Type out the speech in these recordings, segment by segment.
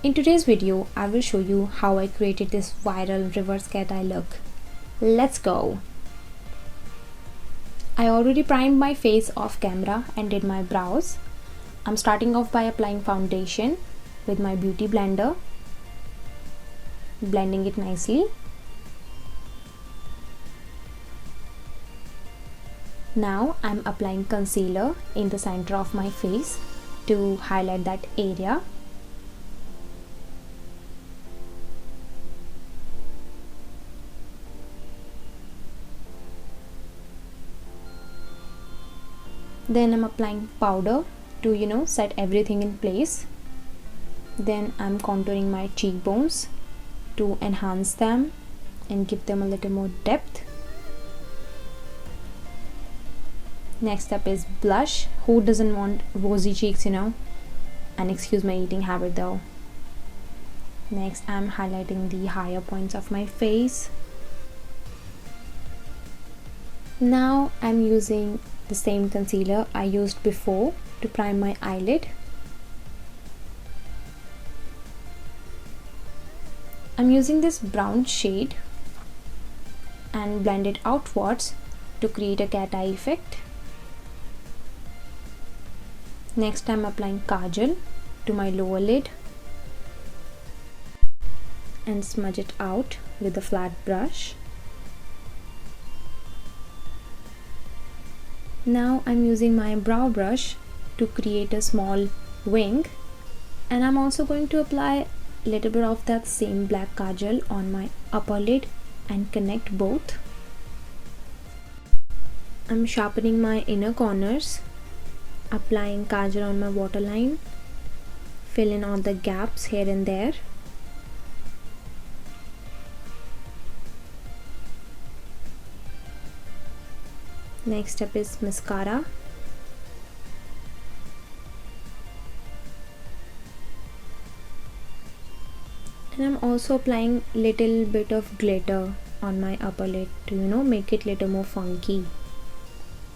In today's video, I will show you how I created this viral reverse cat eye look. Let's go! I already primed my face off camera and did my brows. I'm starting off by applying foundation with my beauty blender, blending it nicely. Now I'm applying concealer in the center of my face to highlight that area. Then I'm applying powder to set everything in place. Then I'm contouring my cheekbones to enhance them and give them a little more depth. Next up is blush. Who doesn't want rosy cheeks, and excuse my eating habit though. Next I'm highlighting the higher points of my face. Now I'm using the same concealer I used before to prime my eyelid. I'm using this brown shade and blend it outwards to create a cat eye effect. Next I'm applying kajal to my lower lid and smudge it out with a flat brush. Now I'm using my brow brush to create a small wing, and I'm also going to apply a little bit of that same black kajal on my upper lid and connect both. I'm sharpening my inner corners, applying kajal on my waterline, fill in all the gaps here and there. Next up is mascara. And I'm also applying little bit of glitter on my upper lid to make it little more funky.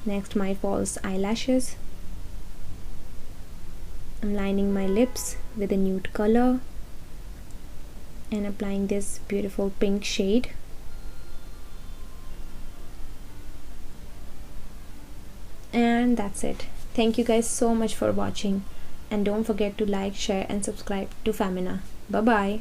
Next, my false eyelashes. I'm lining my lips with a nude color and applying this beautiful pink shade. And that's it. Thank you guys so much for watching, and don't forget to like, share and subscribe to Femina. Bye bye.